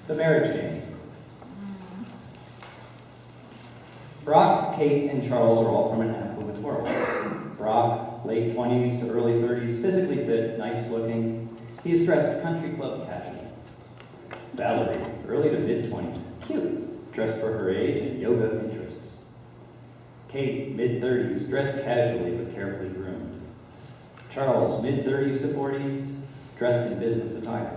The marriage game. Brock, Kate, and Charles are all from an affluent world. Brock, late 20s to early 30s, physically fit, nice looking. He's dressed country club casual. Valerie, early to mid 20s, cute, dressed for her age and yoga interests. Kate, mid 30s, dressed casually but carefully groomed. Charles, mid 30s to 40s, dressed in business attire.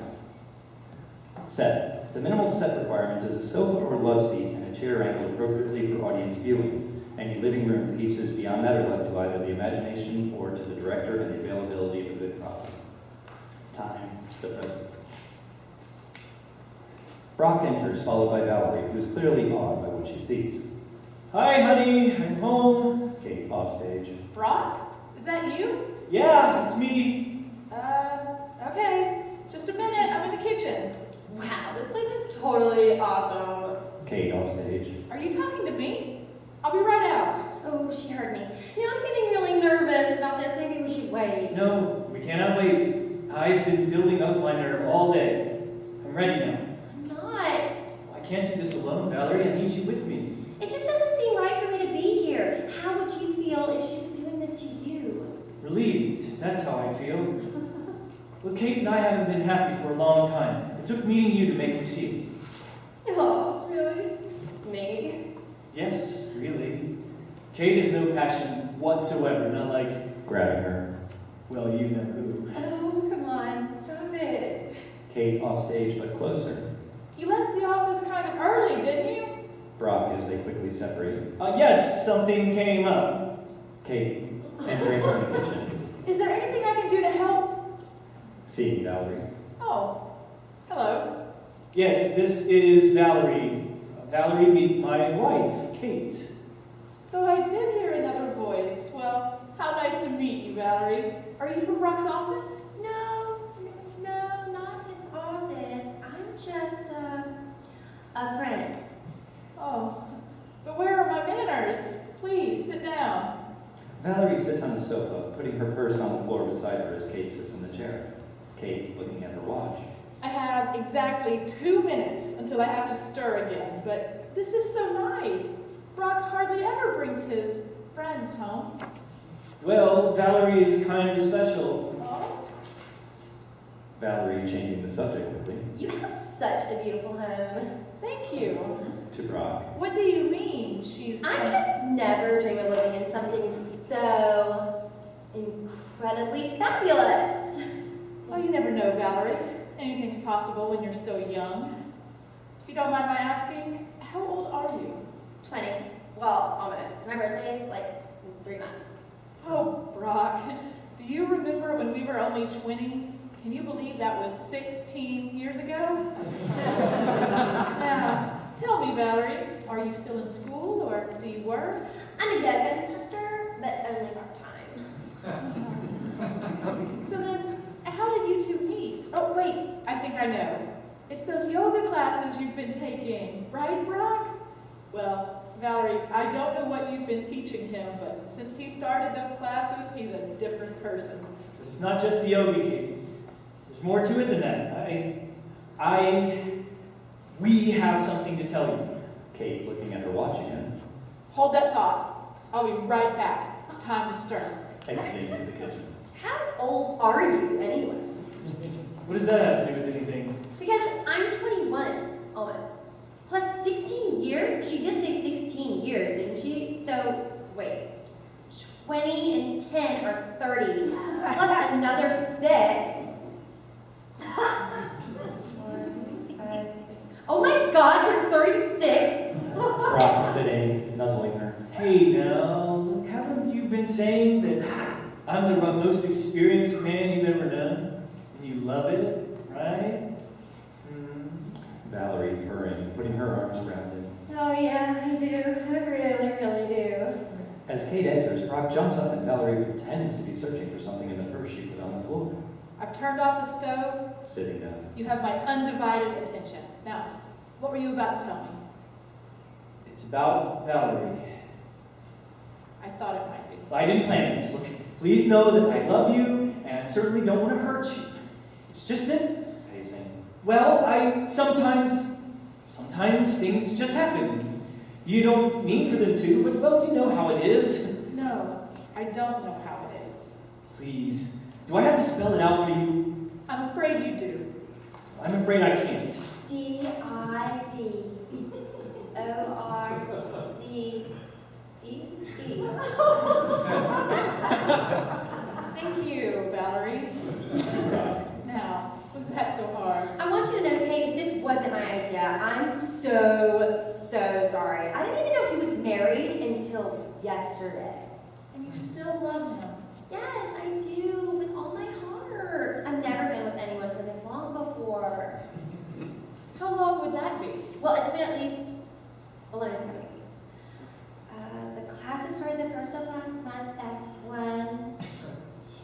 Set. The minimal set requirement is a sofa or love seat and a chair angled appropriately for audience viewing. Any living room pieces beyond that are left to either the imagination or to the director and the availability of a good prop. Time, the present. Brock enters, followed by Valerie, who is clearly awed by what she sees. Hi, honey, I'm home. Kate, offstage. Brock? Is that you? Yeah, it's me. Okay. Just a minute, I'm in the kitchen. Wow, this place is totally awesome. Kate, offstage. Are you talking to me? I'll be right out. Oh, she heard me. You know, I'm getting really nervous about this. Maybe we should wait. No, we cannot wait. I've been building up my nerve all day. I'm ready now. I'm not. I can't do this alone, Valerie. I need you with me. It just doesn't seem right for me to be here. How would you feel if she was doing this to you? Relieved. That's how I feel. Look, Kate and I haven't been happy for a long time. It took meeting you to make me see. Oh, really? Me? Yes, really. Kate has no passion whatsoever, not like, Grabbing her. well, you know who. Oh, come on. Stop it. Kate, offstage but closer. You left the office kind of early, didn't you? Brock, as they quickly separate. Yes, something came up. Kate, entering from the kitchen. Is there anything I can do to help? Seeing Valerie. Oh, hello. Yes, this is Valerie. Valerie, meet my wife, Kate. So I did hear another voice. Well, how nice to meet you, Valerie. Are you from Brock's office? No, not his office. I'm just, a friend. Oh, but where are my manners? Please, sit down. Valerie sits on the sofa, putting her purse on the floor beside her as Kate sits in the chair. Kate, looking at her watch. I have exactly 2 minutes until I have to stir again, but this is so nice. Brock hardly ever brings his friends home. Well, Valerie is kind of special. Oh, Valerie, changing the subject quickly. You have such a beautiful home. thank you. To Brock. What do you mean she's... I could never dream of living in something so incredibly fabulous. Well, you never know, Valerie. Anything's possible when you're still young. If you don't mind my asking, how old are you? 20. Well, almost. My birthday is like in 3 months. Oh, Brock, do you remember when we were only 20? Can you believe that was 16 years ago? Now, tell me, Valerie, are you still in school or do you work? I'm a yoga instructor, but only part-time. So then, how did you two meet? Oh, wait, I think I know. It's those yoga classes you've been taking, right, Brock? Well, Valerie, I don't know what you've been teaching him, but since he started those classes, he's a different person. But it's not just the yoga, Kate. There's more to it than that. We have something to tell you. Kate, looking at her watch again. Hold that thought. I'll be right back. It's time to stir. Exiting to the kitchen. How old are you, anyway? What does that have to do with anything? Because I'm 21, almost. Plus 16 years? She did say 16 years, didn't she? So, wait. 20 and 10 are 30. Plus another 6. Oh my God, you're 36? Brock, sitting, nuzzling her. Hey now, haven't you been saying that I'm the most experienced man you've ever known? And you love it, right? Valerie, purring, putting her arms around him. Oh yeah, I do. I really do. As Kate enters, Brock jumps up and Valerie pretends to be searching for something in the purse she put on the floor. I've turned off the stove. Sitting down. You have my undivided attention. Now, what were you about to tell me? It's about Valerie. I thought it might be. I didn't plan this. Look, please know that I love you and I certainly don't want to hurt you. It's just that, Pacing. Well, sometimes things just happen. You don't mean for them to, but well, you know how it is. No, I don't know how it is. Please, do I have to spell it out for you? I'm afraid you do. I'm afraid I can't. DIVORCE. Thank you, Valerie. Now, was that so hard? I want you to know, Kate, this wasn't my idea. I'm so sorry. I didn't even know he was married until yesterday. And you still love him. Yes, I do, with all my heart. I've never been with anyone for this long before. How long would that be? Well, it's been at least, well, let me see. The classes started the first of last month. That's 1,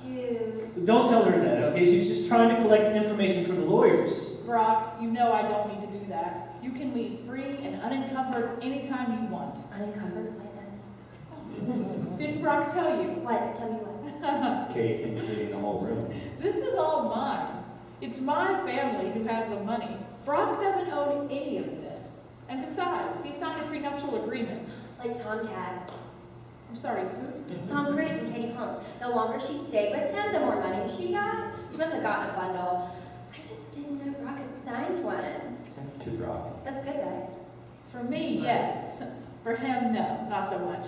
2. Don't tell her that, okay? She's just trying to collect information from the lawyers. Brock, you know I don't need to do that. You can leave free and unencumbered anytime you want. Unencumbered, I said. Didn't Brock tell you? What? Tell me what. Kate indicating the whole room. This is all mine. It's my family who has the money. Brock doesn't own any of this. And besides, he signed a prenuptial agreement. Like Tomcat. I'm sorry, who? Tom Cruise and Katie Holmes. The longer she stayed with him, the more money she got. She must have gotten a bundle. I just didn't know Brock had signed one. To Brock. That's good, right? For me, yes. For him, no, not so much.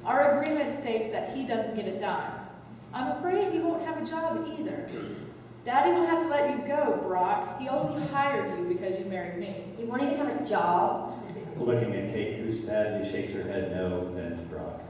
Our agreement states that he doesn't get a dime. I'm afraid he won't have a job either. Daddy will have to let you go, Brock. He only hired you because you married me. You won't even have a job? Looking at Kate, who sadly shakes her head no, then to Brock.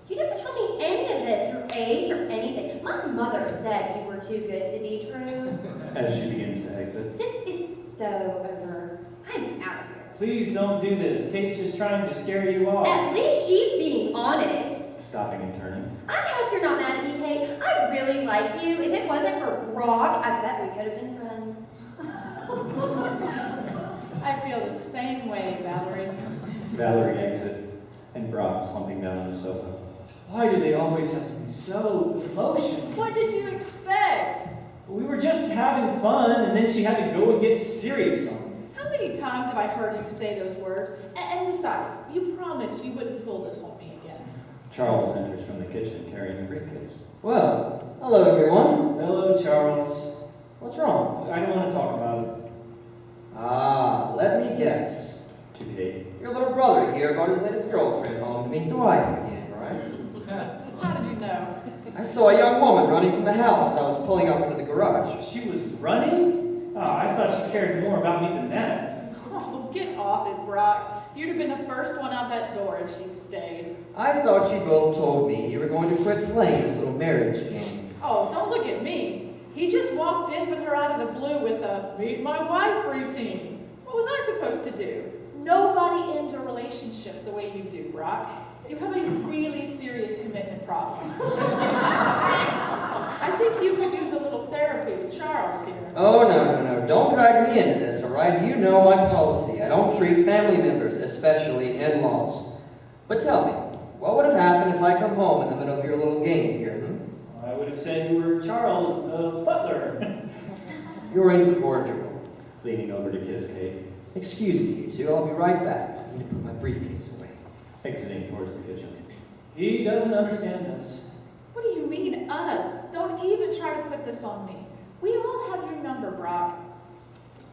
You never told me any of this, your age or anything. My mother said you were too good to be true. As she begins to exit. This is so over. I'm out of here. Please don't do this. Kate's just trying to scare you off. At least she's being honest. Stopping and turning. I hope you're not mad at me, Kate. I really like you. If it wasn't for Brock, I bet we could have been friends. I feel the same way, Valerie. Valerie exit, and Brock slumping down on the sofa. Why do they always have to be so emotional? What did you expect? We were just having fun, and then she had to go and get serious on me. How many times have I heard you say those words? And besides, you promised you wouldn't pull this on me again. Charles enters from the kitchen carrying a briefcase. Well, hello everyone. Hello, Charles. What's wrong? I don't want to talk about it. Ah, let me guess. To Kate. Your little brother here brought his latest girlfriend home to meet the wife again, right? How did you know? I saw a young woman running from the house as I was pulling up into the garage. She was running? Oh, I thought she cared more about me than that. Oh, get off it, Brock. You'd have been the first one out that door if she'd stayed. I thought you both told me you were going to quit playing this little marriage game. Oh, don't look at me. He just walked in with her out of the blue with a meet my wife routine. What was I supposed to do? Nobody ends a relationship the way you do, Brock. You have a really serious commitment problem. I think you could use a little therapy with Charles here. Oh, no. Don't drag me into this, all right? You know my policy. I don't treat family members, especially in-laws. But tell me, what would have happened if I come home in the middle of your little game here, I would have said you were Charles, the butler. You're incorrigible. Leaning over to kiss Kate. Excuse me, you two. I'll be right back. I need to put my briefcase away. Exiting towards the kitchen. He doesn't understand us. What do you mean, us? Don't even try to put this on me. We all have your number, Brock.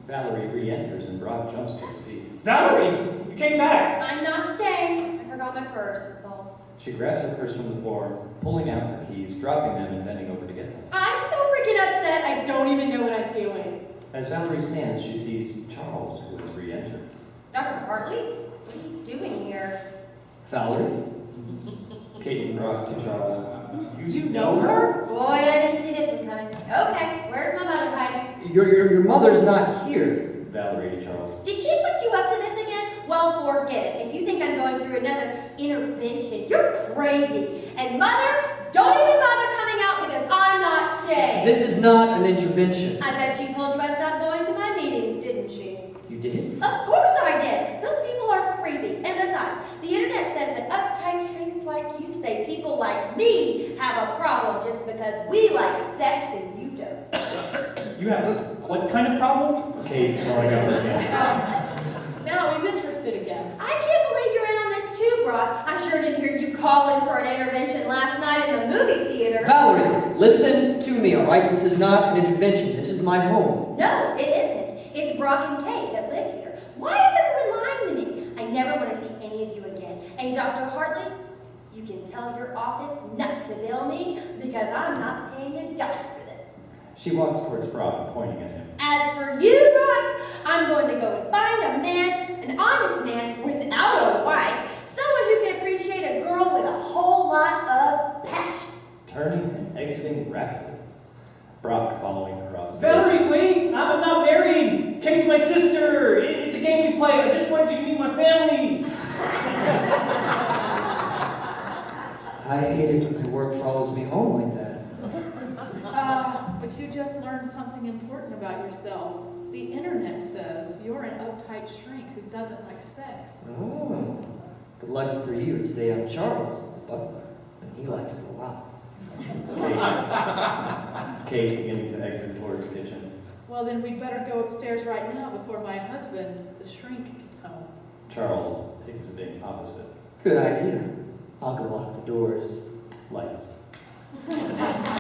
Valerie re-enters and Brock jumps to his feet. Valerie, you came back. I'm not staying. I forgot my purse, that's all. She grabs her purse from the floor, pulling out her keys, dropping them, and bending over to get them. I'm so freaking upset, I don't even know what I'm doing. As Valerie stands, she sees Charles, who has re-entered. Dr. Hartley? What are you doing here? Valerie? Kate and Brock to Charles. You know her? Boy, I didn't see this one coming. Okay, where's my mother hiding? Your mother's not here. Valerie to Charles. Did she put you up to this again? Well, forget it. If you think I'm going through another intervention, you're crazy. And mother, don't even bother coming out because I'm not staying. This is not an intervention. I bet she told you I stopped going to my meetings, didn't she? You did? Of course I did. Those people are creepy. And besides, the internet says that uptight shrinks like you say people like me have a problem just because we like sex and you don't. You have what kind of problem? Kate going over again. Now he's interested again. I can't believe you're in on this too, Brock. I sure didn't hear you calling for an intervention last night in the movie theater. Valerie, listen to me, all right? This is not an intervention. This is my home. No, it isn't. It's Brock and Kate that live here. Why is everyone lying to me? I never want to see any of you again. And Dr. Hartley, you can tell your office not to bill me because I'm not paying a dime for this. She walks towards Brock, pointing at him. As for you, Brock, I'm going to go and find a man, an honest man without a wife, someone who can appreciate a girl with a whole lot of passion. Turning and exiting rapidly. Brock following her off stage. Valerie, wait! I'm not married! Kate's my sister! It's a game we play. I just wanted you to meet my family! I hate it when my work follows me home like that. But you just learned something important about yourself. The internet says you're an uptight shrink who doesn't like sex. Oh, but lucky for you, today I'm Charles, the butler, and he likes it a lot. Kate beginning to exit towards kitchen. Well, then we'd better go upstairs right now before my husband, the shrink, gets home. Charles exiting opposite. Good idea. I'll go lock the doors. Lights.